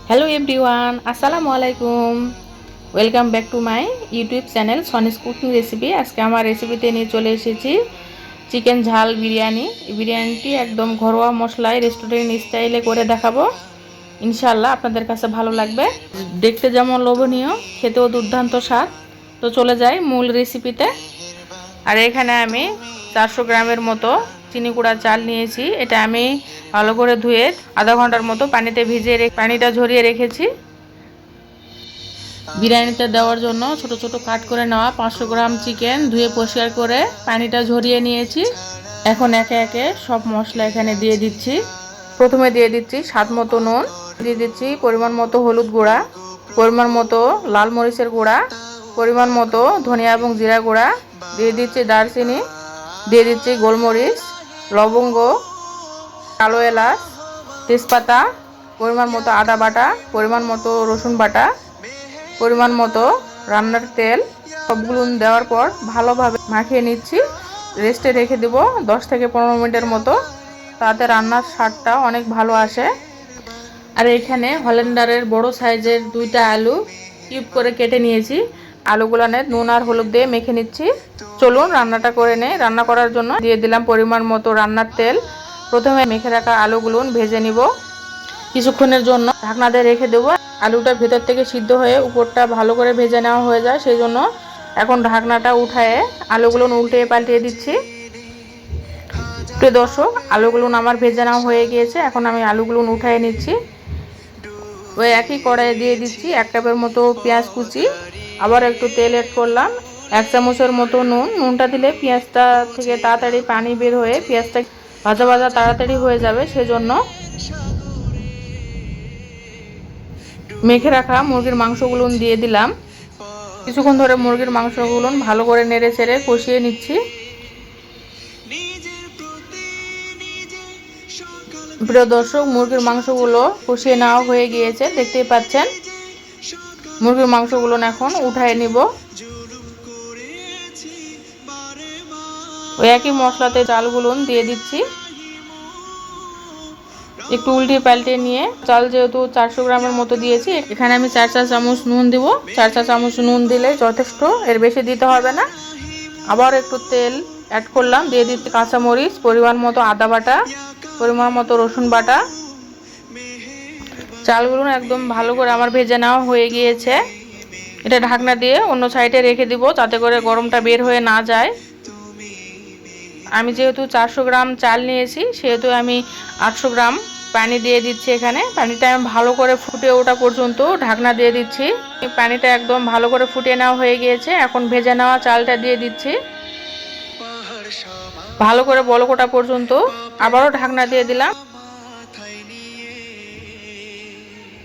Hello everyone, আসসালামু আলাইকুম। Welcome back to my YouTube channel Soni's cooking recipe. আজকে আমার রেসিপিতে নিয়ে চলে এসেছি চিকেন ঝাল বিরিয়ানি। এই বিরিয়ানিটি একদম ঘরোয়া মশলায় রেস্টুরেন্ট স্টাইলে করে দেখাবো। ইনশাআল্লাহ আপনাদের কাছে ভালো লাগবে। দেখতে যেমন লোভনীয়, খেতেও দুর্দান্ত স্বাদ। তো চলে যাই মূল রেসিপিতে। আর এখানে আমি 400 গ্রামের মতো চিনি গুঁড়া চাল নিয়েছি। এটা আমি ভালো করে ধুয়ে আধা ঘন্টার মতো পানিতে ভিজিয়ে পানিটা ঝরিয়ে রেখেছি। বিরিয়ানিতে দেওয়ার জন্য ছোট ছোট কাট করে নেওয়া 500 গ্রাম চিকেন ধুয়ে পরিষ্কার করে পানিটা ঝরিয়ে নিয়েছি। এখন একে একে সব মশলা এখানে দিয়ে দিচ্ছি। প্রথমে দিয়ে দিচ্ছি স্বাদ মতো নুন, দিয়ে দিচ্ছি পরিমাণ মতো হলুদ গুঁড়া, পরিমাণ মতো লাল মরিচের গুঁড়া, পরিমাণ মতো ধনিয়া এবং জিরা গুঁড়া, দিয়ে দিচ্ছি দারচিনি, দিয়ে দিচ্ছি গোলমরিচ, লবঙ্গ, কালো এলাচ, তেজপাতা, পরিমাণ মতো আদা বাটা, পরিমাণ মতো রসুন বাটা, পরিমাণ মতো রান্নার তেল। সবগুলো দেওয়ার পর ভালোভাবে মাখিয়ে নিচ্ছি। রেস্টে রেখে দেব 10 থেকে 15 মিনিটের মতো, তাতে রান্নার স্বাদটা অনেক ভালো আসে। আর এখানে হল্যান্ডারের বড় সাইজের 2টা আলু কিউব করে কেটে নিয়েছি। আলুগুলো নুন আর হলুদ দিয়ে মেখে নিচ্ছি। চলুন রান্নাটা করে নেই। রান্না করার জন্য দিয়ে দিলাম পরিমাণ মতো রান্নার তেল। প্রথমে মেখে রাখা আলুগুলো ভেজে নিব। কিছুক্ষণের জন্য ঢাকনা দিয়ে রেখে দেবো। আলুটা ভেতর থেকে সিদ্ধ হয়ে উপরটা ভালো করে ভেজে নেওয়া হয়ে যায়, সেই জন্য এখন ঢাকনাটা উঠায়ে আলুগুলো উল্টে পাল্টিয়ে দিচ্ছি। প্রিয় দর্শক, আলুগুলো আমার ভেজে নেওয়া হয়ে গিয়েছে। এখন আমি আলুগুলো উঠায়ে নিচ্ছি। ওই একই কড়াইয়ে দিয়ে দিচ্ছি 1 কাপের মতো পেঁয়াজ কুচি। আবার একটু তেল এড করলাম, 1 চামচের মতো নুন। নুনটা দিলে পেঁয়াজটা থেকে তাড়াতাড়ি পানি বের হয়ে পেঁয়াজটা ভাজা ভাজা তাড়াতাড়ি হয়ে যাবে, সেজন্য। মেখে রাখা মুরগির মাংসগুলো দিয়ে দিলাম। কিছুক্ষণ ধরে মুরগির মাংসগুলো ভালো করে নেড়ে চেড়ে কষিয়ে নিচ্ছি। প্রিয় দর্শক, মুরগির মাংসগুলো কষিয়ে নেওয়া হয়ে গিয়েছে, দেখতেই পাচ্ছেন। মুরগির মাংসগুলো এখন উঠায় নিব। ওই একই মশলাতে চালগুলো দিয়ে দিচ্ছি। একটু উল্টে পাল্টে নিয়ে, চাল যেহেতু 400 গ্রামের মতো দিয়েছি, এখানে আমি 4 চা চামচ নুন দিব। 4 চা চামচ নুন দিলে যথেষ্ট, এর বেশি দিতে হবে না। আবার একটু তেল অ্যাড করলাম, দিয়ে দিচ্ছি কাঁচামরিচ, পরিমাণ মতো আদা বাটা, পরিমাণ মতো রসুন বাটা। চালগুলো একদম ভালো করে আমার ভেজে নেওয়া হয়ে গিয়েছে। এটা ঢাকনা দিয়ে অন্য সাইডে রেখে দিব, যাতে করে গরমটা বের হয়ে না যায়। আমি যেহেতু 400 গ্রাম চাল নিয়েছি, সেহেতু আমি 800 গ্রাম পানি দিয়ে দিচ্ছি। এখানে পানিটা আমি ভালো করে ফুটে ওঠা পর্যন্ত ঢাকনা দিয়ে দিচ্ছি। পানিটা একদম ভালো করে ফুটিয়ে নেওয়া হয়ে গিয়েছে। এখন ভেজে নেওয়া চালটা দিয়ে দিচ্ছি। ভালো করে বলক ওঠা পর্যন্ত আবারও ঢাকনা দিয়ে দিলাম।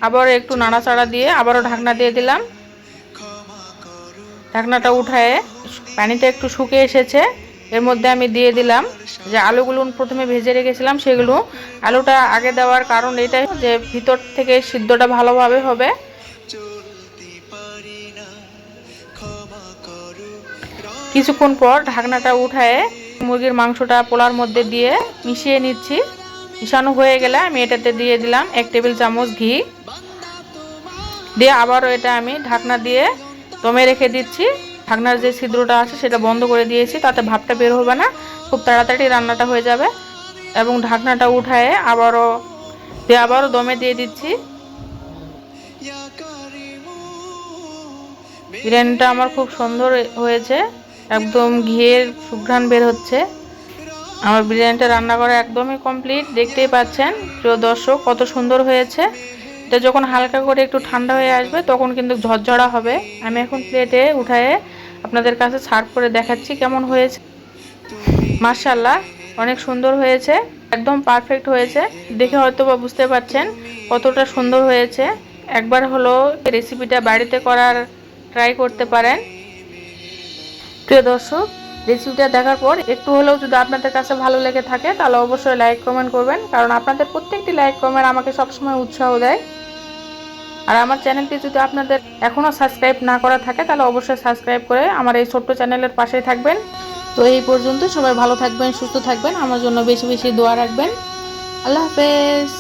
আবার একটু নাড়াচাড়া দিয়ে আবারও ঢাকনা দিয়ে দিলাম। ঢাকনাটা উঠায়ে পানিটা একটু শুকিয়ে এসেছে। এর মধ্যে আমি দিয়ে দিলাম যে আলুগুলো প্রথমে ভেজে রেখেছিলাম, সেগুলো। আলুটা আগে দেওয়ার কারণ এটাই যে ভিতর থেকে সিদ্ধটা ভালোভাবে হবে। কিছুক্ষণ পর ঢাকনাটা উঠায়ে মুরগির মাংসটা পোলার মধ্যে দিয়ে মিশিয়ে নিচ্ছি। মিশানো হয়ে গেলে আমি এটাতে দিয়ে দিলাম 1 টেবিল চামচ ঘি দিয়ে আবারও এটা আমি ঢাকনা দিয়ে দমে রেখে দিচ্ছি। ঢাকনার যে ছিদ্রটা আছে সেটা বন্ধ করে দিয়েছি, তাতে ভাপটা বের হবে না, খুব তাড়াতাড়ি রান্নাটা হয়ে যাবে। এবং ঢাকনাটা উঠায়ে আবারও দমে দিয়ে দিচ্ছি। বিরিয়ানিটা আমার খুব সুন্দর হয়েছে, একদম ঘিয়ের সুঘ্রাণ বের হচ্ছে। আমার বিরিয়ানিটা রান্না করা একদমই কমপ্লিট, দেখতেই পাচ্ছেন প্রিয় দর্শক কত সুন্দর হয়েছে। এটা যখন হালকা করে একটু ঠান্ডা হয়ে আসবে তখন কিন্তু ঝরঝরা হবে। আমি এখন প্লেটে উঠায়ে আপনাদের কাছে সার্ভ করে দেখাচ্ছি কেমন হয়েছে। মাশাআল্লাহ, অনেক সুন্দর হয়েছে, একদম পারফেক্ট হয়েছে। দেখে হয়তো বা বুঝতে পারছেন কতটা সুন্দর হয়েছে। একবার হলো রেসিপিটা বাড়িতে করার ট্রাই করতে পারেন। প্রিয় দর্শক, রেসিপিটা দেখার পর একটু হলেও যদি আপনাদের কাছে ভালো লেগে থাকে, তাহলে অবশ্যই লাইক কমেন্ট করবেন, কারণ আপনাদের প্রত্যেকটি লাইক কমেন্ট আমাকে সবসময় উৎসাহ দেয়। আর আমার চ্যানেলটি যদি আপনাদের এখনও সাবস্ক্রাইব না করা থাকে, তাহলে অবশ্যই সাবস্ক্রাইব করে আমার এই ছোট্ট চ্যানেলের পাশেই থাকবেন। তো এই পর্যন্ত সবাই ভালো থাকবেন, সুস্থ থাকবেন, আমার জন্য বেশি বেশি দোয়া রাখবেন। আল্লাহ হাফেজ।